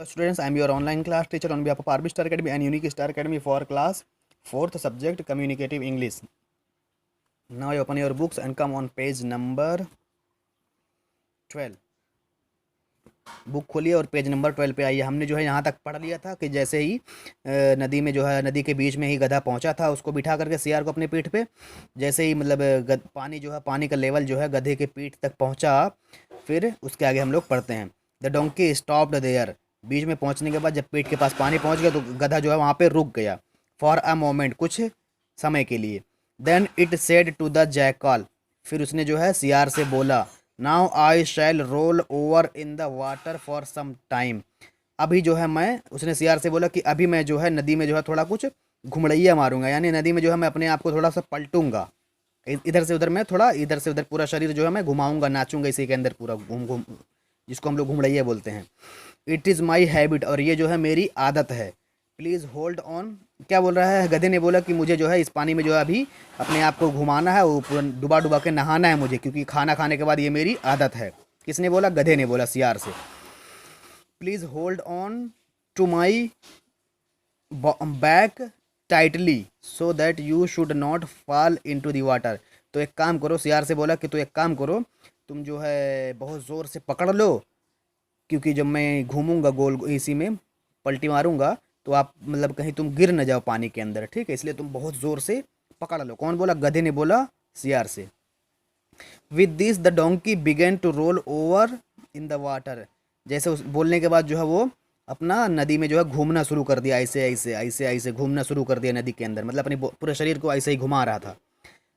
Students, I am your online class teacher on behalf of RB Star Academy and Unique Star Academy for class 4th subject Communicative English. Now you open your books and come on page number 12. Book खोलिए और page number 12 पे आइए। हमने जो है यहाँ तक पढ़ लिया था कि जैसे ही नदी में जो है नदी के बीच में ही गधा पहुँचा था, उसको बिठा करके सीआर को अपने पीठ पे, जैसे ही मतलब पानी जो है, पानी का लेवल जो है गधे के पीठ तक पहुँचा, फिर उसके आगे हम लोग पढ़ते हैं द डोंकी स्टॉप्ड देयर। बीच में पहुँचने के बाद जब पीठ के पास पानी पहुँच गया तो गधा जो है वहाँ पे रुक गया फॉर अ मोमेंट, कुछ समय के लिए। Then it said to the jackal, फिर उसने जो है सीआर से बोला, now I shall roll over in the water for some time. अभी जो है मैं, उसने सीआर से बोला कि अभी मैं जो है नदी में जो है थोड़ा कुछ घुमड़ैया मारूंगा, यानी नदी में जो है मैं अपने आप को थोड़ा सा पलटूंगा, इधर से उधर, मैं थोड़ा इधर से उधर पूरा शरीर जो है मैं घुमाऊंगा, नाचूंगा इसी के अंदर पूरा घूम घूम, जिसको हम लोग घुमड़ैया बोलते हैं। इट इज़ माई हैबिट, और ये जो है मेरी आदत है। प्लीज़ होल्ड ऑन, क्या बोल रहा है, गधे ने बोला कि मुझे जो है इस पानी में जो है अभी अपने आप को घुमाना है, वो पूरा डुबा डुबा के नहाना है मुझे, क्योंकि खाना खाने के बाद ये मेरी आदत है। किसने बोला? गधे ने बोला सीआर से। Please hold on to my back tightly so that you should not fall into the water. तो एक काम करो, सीआर से बोला कि तो एक काम करो, तुम जो है बहुत ज़ोर से पकड़ लो, क्योंकि जब मैं घूमूंगा गोल इसी में पलटी मारूंगा तो आप मतलब कहीं तुम गिर न जाओ पानी के अंदर, ठीक है, इसलिए तुम बहुत ज़ोर से पकड़ लो। कौन बोला? गधे ने बोला सीआर से। With this the donkey began to roll over in the water. जैसे उस बोलने के बाद जो है वो अपना नदी में जो है घूमना शुरू कर दिया, ऐसे ऐसे ऐसे ऐसे घूमना शुरू कर दिया नदी के अंदर, मतलब अपने पूरे शरीर को ऐसे ही घुमा रहा था।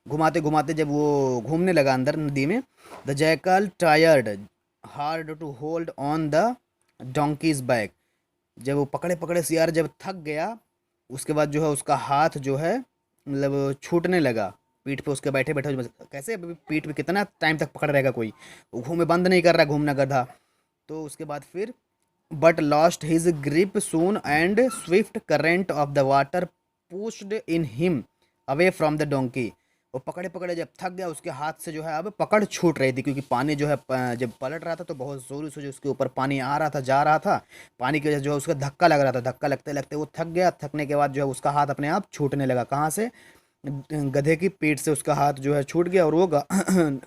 घुमाते घुमाते जब वो घूमने लगा अंदर नदी में, the jackal tired hard to hold on the donkey's back. जब वो पकड़े पकड़े सीआर जब थक गया, उसके बाद जो है उसका हाथ जो है मतलब छूटने लगा पीठ पे, उसके बैठे बैठे कैसे अभी पीठ पे कितना टाइम तक पकड़ रहेगा कोई, वो घूमे बंद नहीं कर रहा घूमना गधा। तो उसके बाद फिर but lost his grip soon and Swift current of the water pushed in him away from the donkey. वो पकड़े पकड़े जब थक गया, उसके हाथ से जो है अब पकड़ छूट रही थी, क्योंकि पानी जो है जब पलट रहा था तो बहुत ज़ोर से जो उसके ऊपर पानी आ रहा था, जा रहा था, पानी की वजह से जो है उसका धक्का लग रहा था, धक्का लगते लगते वो थक गया। थकने के बाद जो है उसका हाथ अपने आप छूटने लगा। कहाँ से? गधे की पीठ से उसका हाथ जो है छूट गया और वो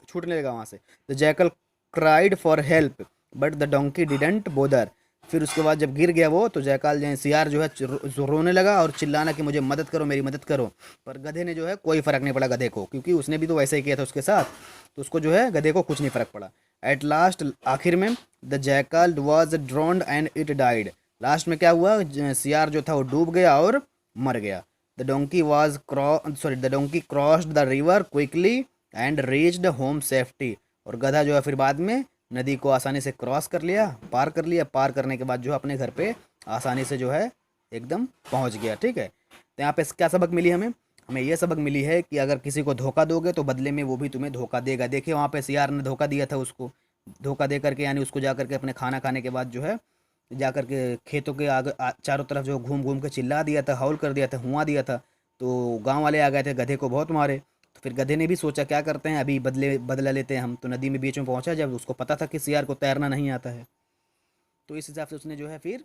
छूटने लगा वहाँ से। The jackal cried for help but the donkey didn't bother. फिर उसके बाद जब गिर गया वो, तो जयकाल जो सीआर जो है रोने लगा और चिल्लाना कि मुझे मदद करो, मेरी मदद करो। पर गधे ने जो है कोई फ़र्क नहीं पड़ा गधे को, क्योंकि उसने भी तो वैसे ही किया था उसके साथ, तो उसको जो है गधे को कुछ नहीं फ़र्क पड़ा। एट लास्ट, आखिर में, the jackal was drowned and it died. Last में क्या हुआ? सीआर जो था वो डूब गया और मर गया। The donkey crossed the river quickly and reached home safety. और गधा जो है फिर बाद में नदी को आसानी से क्रॉस कर लिया, पार कर लिया, पार करने के बाद जो है अपने घर पे आसानी से जो है एकदम पहुंच गया। ठीक है, तो यहाँ पे क्या सबक मिली हमें? हमें ये सबक मिली है कि अगर किसी को धोखा दोगे तो बदले में वो भी तुम्हें धोखा देगा। देखिए वहाँ पे सीआर ने धोखा दिया था उसको, धोखा दे करके, यानी उसको जा करके अपने खाना खाने के बाद जो है जा करके खेतों के आगे चारों तरफ जो घूम घूम के चिल्ला दिया था, हौल कर दिया था, हुआ दिया था। तो गांव वाले आ गए थे, गधे को बहुत मारे। तो फिर गधे ने भी सोचा क्या करते हैं, अभी बदला लेते हैं हम। तो नदी में बीच में पहुंचा जब, उसको पता था कि सीआर को तैरना नहीं आता है, तो इस हिसाब से उसने जो है फिर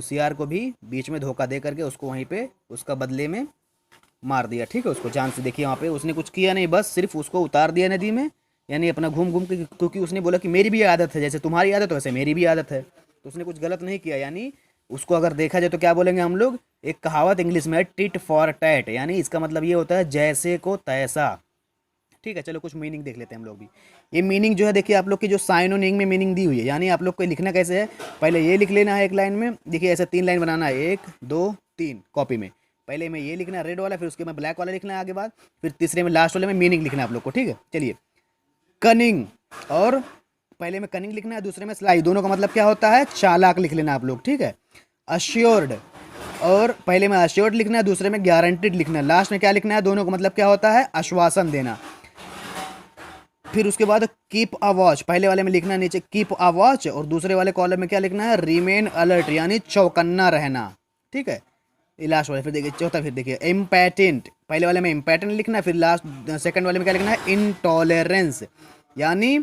सीआर को भी बीच में धोखा दे करके उसको वहीं पे उसका बदले में मार दिया। ठीक है, उसको जान से। देखिए वहाँ पे उसने कुछ किया नहीं, बस सिर्फ उसको उतार दिया नदी में, यानी अपना घूम घूम के, क्योंकि उसने बोला कि मेरी भी आदत है, जैसे तुम्हारी आदत है वैसे मेरी भी आदत है। तो उसने कुछ गलत नहीं किया, यानी उसको अगर देखा जाए तो क्या बोलेंगे हम लोग, एक कहावत इंग्लिश में है, टिट फॉर टैट, यानी इसका मतलब ये होता है जैसे को तैसा। ठीक है, चलो कुछ मीनिंग देख लेते हैं हम लोग भी। ये मीनिंग जो है देखिए आप लोग की जो साइनोनिम में मीनिंग दी हुई है, यानी आप लोग को लिखना कैसे है, पहले ये लिख लेना है एक लाइन में। देखिए ऐसे 3 लाइन बनाना है, 1 2 3 कॉपी में। पहले में ये लिखना है रेड वाला, फिर उसके में ब्लैक वाला लिखना है आगे बाद, फिर तीसरे में लास्ट वाले में मीनिंग लिखना है आप लोग को। ठीक है, चलिए। कनिंग, और पहले में कनिंग लिखना है, दूसरे में स्लाई। दोनों का मतलब क्या होता है? चालाक लिख लेना आप लोग। ठीक है। अश्योर्ड, और पहले में अश्योर्ड लिखना है, दूसरे में गारंटीड लिखना है। लास्ट में क्या लिखना है? दोनों का मतलब क्या होता है? आश्वासन देना। फिर उसके बाद कीप अ वॉच, पहले वाले में लिखना है नीचे कीप अ वॉच, और दूसरे वाले कॉलम में क्या लिखना है? रिमेन अलर्ट, यानी चौकन्ना रहना। ठीक है, ये लास्ट वाले। फिर देखिए चौथा, फिर देखिए इम्पैटेंट, पहले वाले में इम्पैटेंट लिखना है, फिर लास्ट सेकंड वाले में क्या लिखना है? इनटॉलरेंस, यानी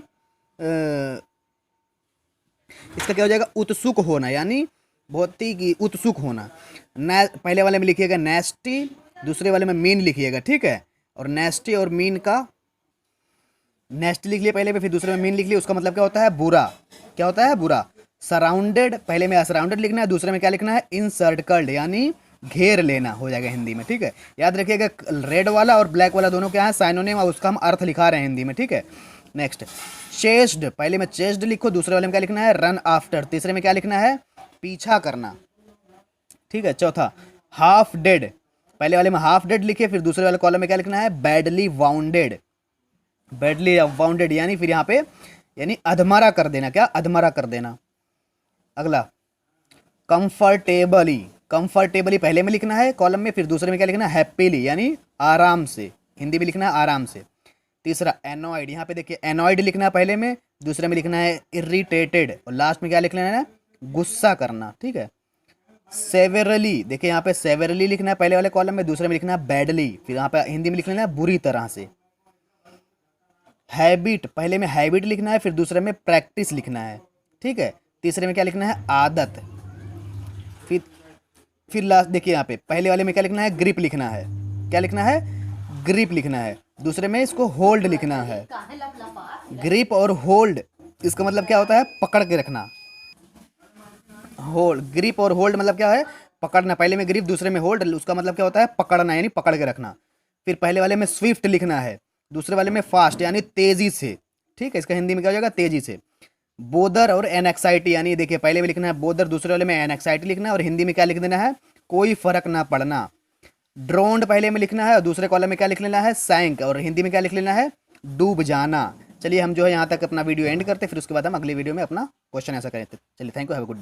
इसका क्या हो जाएगा, उत्सुक होना, यानी बहुत ही उत्सुक होना। पहले वाले में लिखिएगा नेस्टी, दूसरे वाले में मीन लिखिएगा, ठीक है। और नेस्टी और मीन का, नेस्टी लिख लिया पहले में, फिर दूसरे में मीन लिख लिया, उसका मतलब क्या होता है, बुरा। क्या होता है, बुरा। सराउंडेड, पहले में सराउंडेड लिखना है, दूसरे में क्या लिखना है, इनसर्कल्ड, यानी घेर लेना हो जाएगा हिंदी में, ठीक है। याद रखिएगा रेड वाला और ब्लैक वाला दोनों क्या है, साइनोनिम, और उसका हम अर्थ लिखा रहे हैं हिंदी में, ठीक है। नेक्स्ट, चेस्ड, पहले में चेस्ड लिखो, दूसरे वाले में क्या लिखना है, रन आफ्टर, तीसरे में क्या लिखना है, पीछा करना, ठीक है। चौथा, हाफ डेड, पहले वाले में हाफ डेड लिखे, फिर दूसरे वाले कॉलम में क्या लिखना है, बैडली वाउंडेड, बैडली वाउंडेड, यानी फिर यहाँ पे यानी अधमरा कर देना, क्या, अधमरा कर देना। अगला, कंफर्टेबली, कंफर्टेबली पहले में लिखना है कॉलम में, फिर दूसरे में क्या लिखना है, हैप्पीली, यानी आराम से, हिंदी में लिखना है आराम से। तीसरा, एनॉयड, यहाँ पे देखिए एनॉयड लिखना है पहले में, दूसरे में लिखना है इरिटेटेड, और लास्ट में क्या लिखना है, गुस्सा करना, ठीक है। सेवरली, देखिए यहाँ पे सेवरली लिखना है पहले वाले कॉलम में, दूसरे में लिखना है बैडली, फिर यहाँ पे हिंदी में लिखना है बुरी तरह से। हैबिट, पहले में हैबिट लिखना है, फिर दूसरे में प्रैक्टिस लिखना है, ठीक है। तीसरे में क्या लिखना है, आदत। फिर फिर लास्ट देखिए यहाँ पे पहले वाले में क्या लिखना है, ग्रिप लिखना है, क्या लिखना है, ग्रिप लिखना है, दूसरे में इसको होल्ड लिखना है। ग्रिप और होल्ड, इसका मतलब क्या होता है, पकड़ के रखना। होल्ड, ग्रिप और होल्ड मतलब क्या है, पकड़ना, पहले में ग्रिप दूसरे में होल्ड, उसका मतलब क्या होता है, पकड़ना, यानी पकड़ के रखना। फिर पहले वाले में स्विफ्ट लिखना है, दूसरे वाले में फास्ट, यानी तेजी से, ठीक है। इसका हिंदी में क्या हो जाएगा, तेजी से। बोदर और एनएक्साइटी, यानी देखिए पहले में लिखना है बोदर, दूसरे वाले में एनएक्साइटी लिखना है, और हिंदी में क्या लिख देना है, कोई फर्क ना पड़ना। ड्रोन्ड पहले में लिखना है, और दूसरे कॉलम में क्या लिख लेना है, सैंक, और हिंदी में क्या लिख लेना है, डूब जाना। चलिए हम जो है यहाँ तक अपना वीडियो एंड करते हैं, फिर उसके बाद हम अगली वीडियो में अपना क्वेश्चन आंसर करें। चलिए, thank you, have a good day.